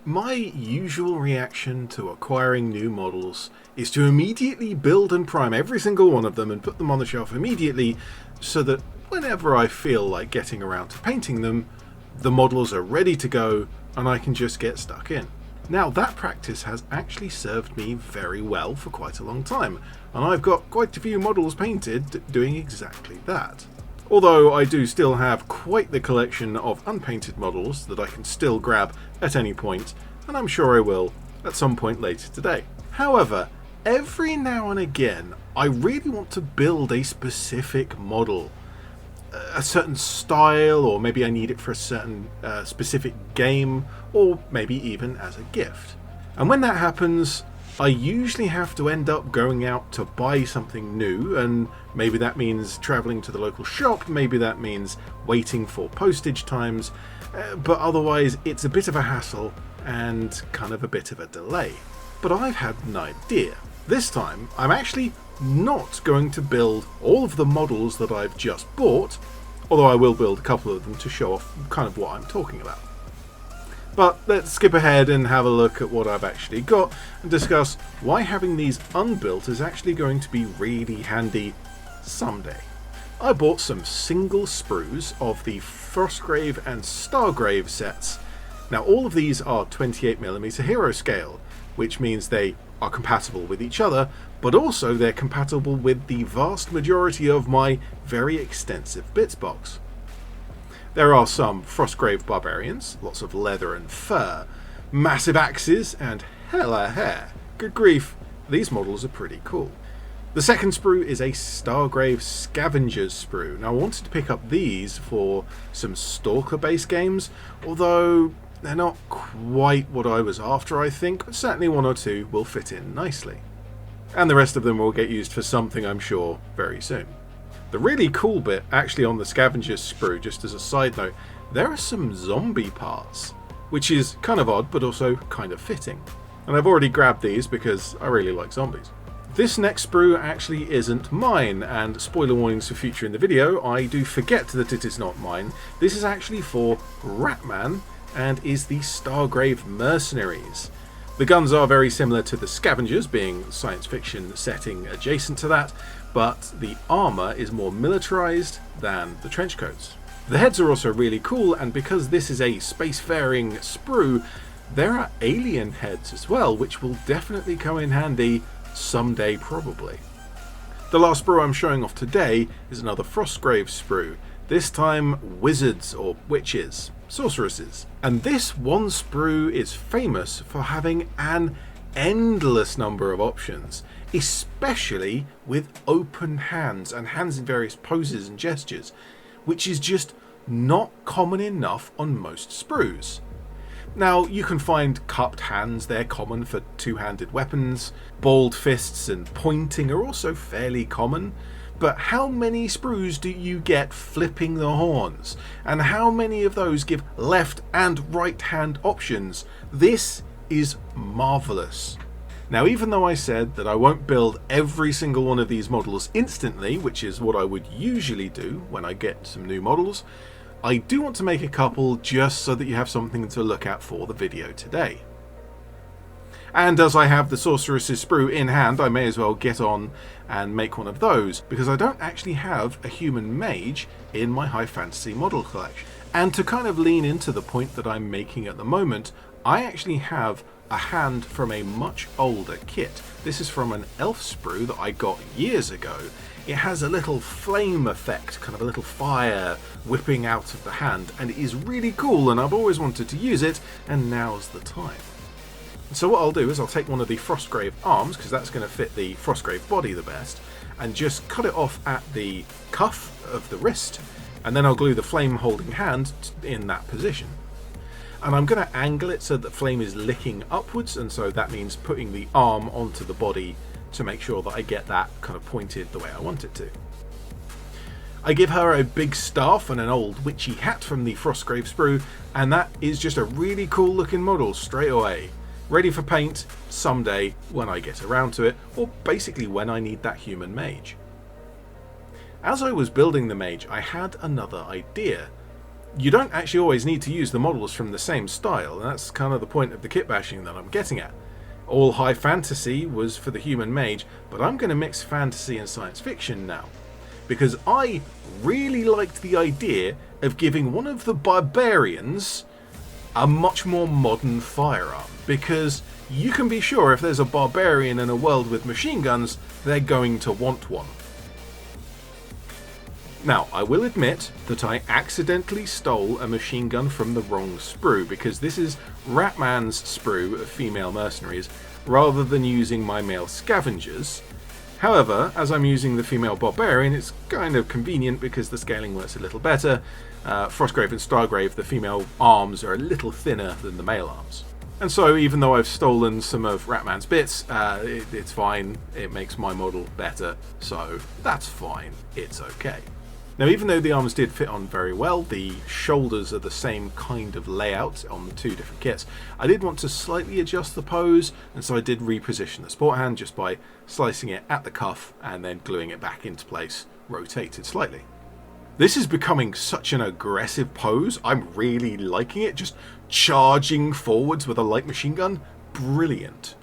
My usual reaction to acquiring new models is to immediately build and prime every single one of them and put them on the shelf immediately, so that whenever I feel like getting around to painting them, the models are ready to go and I can just get stuck in. Now, that practice has actually served me very well for quite a long time, and I've got quite a few models painted doing exactly that. Although I do still have quite the collection of unpainted models that I can still grab at any point, and I'm sure I will at some point later today. However, every now and again I really want to build a specific model, a certain style, or maybe I need it for a certain specific game, or maybe even as a gift. And when that happens, I usually have to end up going out to buy something new, and maybe that means travelling to the local shop, maybe that means waiting for postage times, but otherwise it's a bit of a hassle and kind of a bit of a delay. But I've had an idea. This time I'm actually not going to build all of the models that I've just bought, although I will build a couple of them to show off kind of what I'm talking about. But let's skip ahead and have a look at what I've actually got and discuss why having these unbuilt is actually going to be really handy someday. I bought some single sprues of the frostgrave and stargrave sets. Now, all of these are 28mm hero scale, which means they are compatible with each other, but also they're compatible with the vast majority of my very extensive bits box. There are some frostgrave barbarians, lots of leather and fur, massive axes, and hella hair. Good grief, these models are pretty cool. The second sprue is a stargrave scavengers sprue. Now, I wanted to pick up these for some stalker based games, although they're not quite what I was after, I think, but certainly one or two will fit in nicely. And the rest of them will get used for something, I'm sure, very soon. The really cool bit, actually, on the Scavengers sprue, just as a side note, there are some zombie parts, which is kind of odd, but also kind of fitting. And I've already grabbed these because I really like zombies. This next sprue actually isn't mine, and spoiler warnings for future in the video, I do forget that it is not mine. This is actually for Ratman, and is the Stargrave Mercenaries. The guns are very similar to the Scavengers, being science fiction setting adjacent to that, but the armour is more militarised than the trench coats. The heads are also really cool, and because this is a spacefaring sprue, there are alien heads as well, which will definitely come in handy someday probably. The last sprue I'm showing off today is another Frostgrave sprue, this time wizards or witches, sorceresses. And this one sprue is famous for having an endless number of options, especially with open hands and hands in various poses and gestures, which is just not common enough on most sprues. Now, you can find cupped hands, they're common for two-handed weapons. Balled fists and pointing are also fairly common. But how many sprues do you get flipping the horns? And how many of those give left and right hand options? This is marvellous. Now, even though I said that I won't build every single one of these models instantly, which is what I would usually do when I get some new models, I do want to make a couple just so that you have something to look at for the video today. And as I have the Sorceress's sprue in hand, I may as well get on and make one of those, because I don't actually have a human mage in my high fantasy model collection. And to kind of lean into the point that I'm making at the moment, I actually have a hand from a much older kit. This is from an elf sprue that I got years ago. It has a little flame effect, kind of a little fire whipping out of the hand, and it is really cool, and I've always wanted to use it, and now's the time. So what I'll do is I'll take one of the Frostgrave arms, because that's going to fit the Frostgrave body the best, and just cut it off at the cuff of the wrist, and then I'll glue the flame holding hand in that position. And I'm going to angle it so that flame is licking upwards, and so that means putting the arm onto the body to make sure that I get that kind of pointed the way I want it to. I give her a big staff and an old witchy hat from the Frostgrave sprue, and that is just a really cool looking model straight away. Ready for paint someday when I get around to it, or basically when I need that human mage. As I was building the mage, I had another idea. you don't actually always need to use the models from the same style, and that's kind of the point of the kit bashing that I'm getting at. All high fantasy was for the human mage, but I'm going to mix fantasy and science fiction now, because I really liked the idea of giving one of the barbarians a much more modern firearm, because you can be sure if there's a barbarian in a world with machine guns, they're going to want one. Now, I will admit that I accidentally stole a machine gun from the wrong sprue, because this is Ratman's sprue of female mercenaries, rather than using my male scavengers. However, as I'm using the female barbarian, it's kind of convenient because the scaling works a little better. Frostgrave and Stargrave, the female arms are a little thinner than the male arms. And so, even though I've stolen some of Ratman's bits, it's fine. It makes my model better, so that's fine. It's okay. Now, even though the arms did fit on very well, the shoulders are the same kind of layout on the two different kits, I did want to slightly adjust the pose, and so I did reposition the sport hand just by slicing it at the cuff and then gluing it back into place, rotated slightly. This is becoming such an aggressive pose. I'm really liking it, just charging forwards with a light machine gun. Brilliant.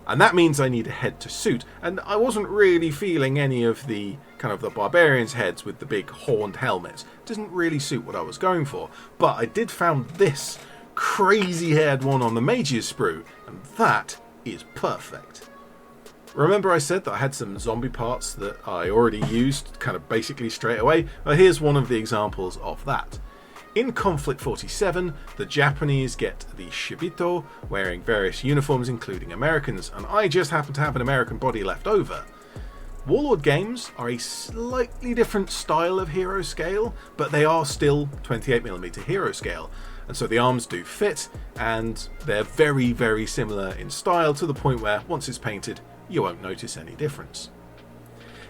And that means I need a head to suit, and I wasn't really feeling any of the kind of the barbarians' heads with the big horned helmets. It doesn't really suit what I was going for, but I did found this crazy haired one on the mage's sprue, and that is perfect. Remember I said that I had some zombie parts that I already used kind of basically straight away? Well, here's one of the examples of that. In Conflict 47, the Japanese get the Shibito, wearing various uniforms including Americans, and I just happen to have an American body left over. Warlord games are a slightly different style of hero scale, but they are still 28mm hero scale, and so the arms do fit, and they're very, very similar in style to the point where once it's painted, you won't notice any difference.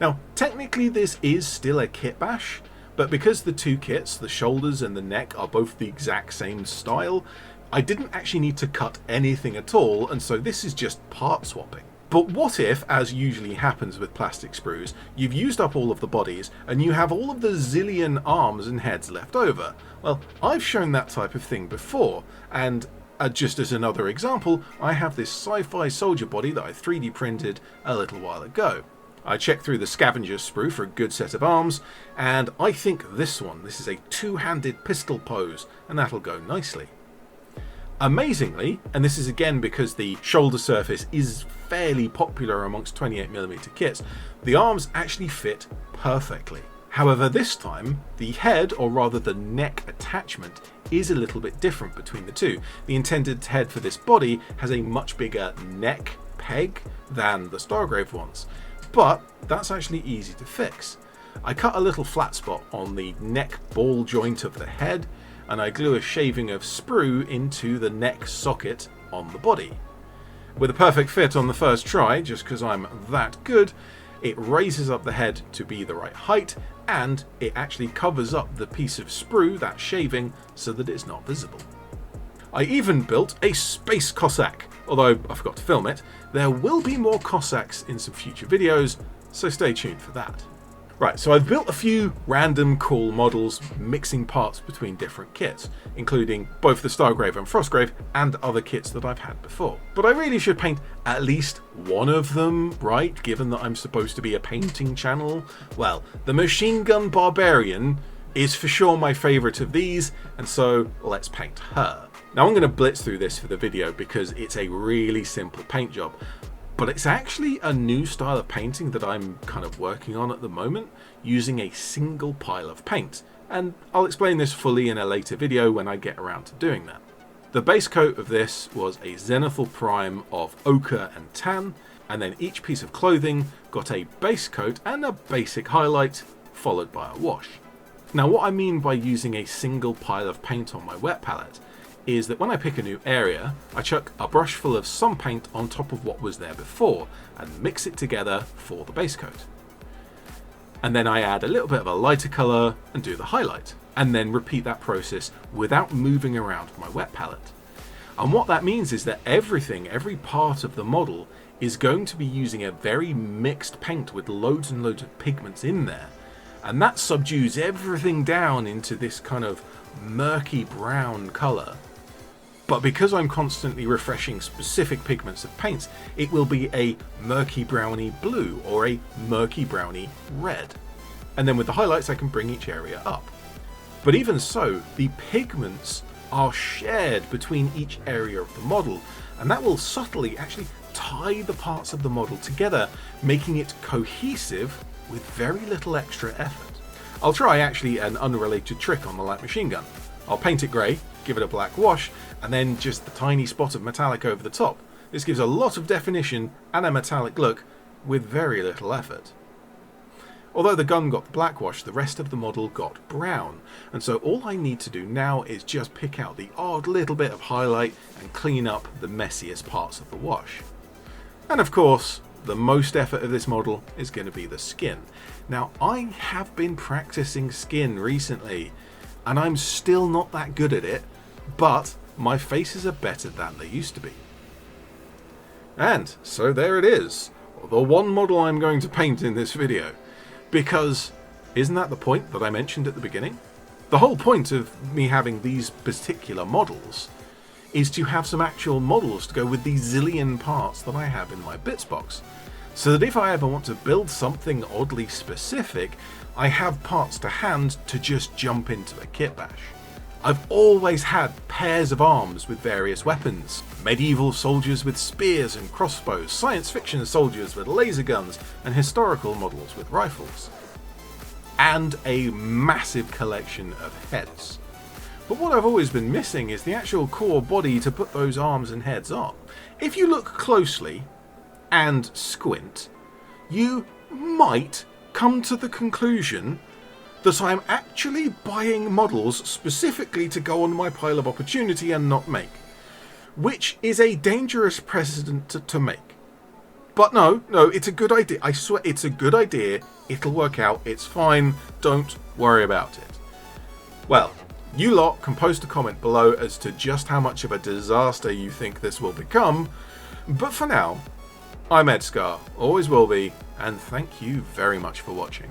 Now, technically this is still a kit bash, but because the two kits, the shoulders and the neck, are both the exact same style, I didn't actually need to cut anything at all, and so this is just part swapping. But what if, as usually happens with plastic sprues, you've used up all of the bodies and you have all of the zillion arms and heads left over? Well, I've shown that type of thing before, and just as another example, I have this sci-fi soldier body that I 3D printed a little while ago. I checked through the scavenger sprue for a good set of arms, and I think this is a two-handed pistol pose, and that'll go nicely. Amazingly, and this is again because the shoulder surface is fairly popular amongst 28mm kits, the arms actually fit perfectly. However, this time, the head, or rather the neck attachment, is a little bit different between the two. The intended head for this body has a much bigger neck peg than the Stargrave ones, but that's actually easy to fix. I cut a little flat spot on the neck ball joint of the head, and I glue a shaving of sprue into the neck socket on the body. With a perfect fit on the first try, just because I'm that good, it raises up the head to be the right height, and it actually covers up the piece of sprue, that shaving, so that it's not visible. I even built a space Cossack, although I forgot to film it. There will be more Cossacks in some future videos, so stay tuned for that. Right, so I've built a few random cool models mixing parts between different kits, including both the Stargrave and Frostgrave and other kits that I've had before. But I really should paint at least one of them, right, given that I'm supposed to be a painting channel? Well, the Machine Gun Barbarian is for sure my favourite of these, and so let's paint her. Now I'm going to blitz through this for the video because it's a really simple paint job. But it's actually a new style of painting that I'm kind of working on at the moment, using a single pile of paint, and I'll explain this fully in a later video when I get around to doing that. The base coat of this was a zenithal prime of ochre and tan, and then each piece of clothing got a base coat and a basic highlight, followed by a wash. Now what I mean by using a single pile of paint on my wet palette is that when I pick a new area, I chuck a brush full of some paint on top of what was there before and mix it together for the base coat. And then I add a little bit of a lighter colour and do the highlight, and then repeat that process without moving around my wet palette. And what that means is that every part of the model is going to be using a very mixed paint with loads and loads of pigments in there, and that subdues everything down into this kind of murky brown colour. But because I'm constantly refreshing specific pigments of paints, it will be a murky browny blue or a murky browny red. And then with the highlights I can bring each area up. But even so, the pigments are shared between each area of the model, and that will subtly actually tie the parts of the model together, making it cohesive with very little extra effort. I'll try actually an unrelated trick on the light machine gun. I'll paint it grey, give it a black wash, and then just the tiny spot of metallic over the top. This gives a lot of definition and a metallic look with very little effort. Although the gun got the black wash, the rest of the model got brown, and so all I need to do now is just pick out the odd little bit of highlight and clean up the messiest parts of the wash. And of course, the most effort of this model is going to be the skin. Now, I have been practicing skin recently, and I'm still not that good at it, but my faces are better than they used to be. And so there it is, the one model I'm going to paint in this video. Because isn't that the point that I mentioned at the beginning? The whole point of me having these particular models is to have some actual models to go with the zillion parts that I have in my bits box, so that if I ever want to build something oddly specific, I have parts to hand to just jump into a kitbash. I've always had pairs of arms with various weapons, medieval soldiers with spears and crossbows, science fiction soldiers with laser guns, and historical models with rifles. And a massive collection of heads. But what I've always been missing is the actual core body to put those arms and heads on. If you look closely and squint, you might come to the conclusion that I'm actually buying models specifically to go on my pile of opportunity and not make, which is a dangerous precedent to make. But no, it's a good idea. I swear it's a good idea. It'll work out. It's fine. Don't worry about it. Well, you lot can post a comment below as to just how much of a disaster you think this will become. But for now, I'm ED-SKaR, always will be, and thank you very much for watching.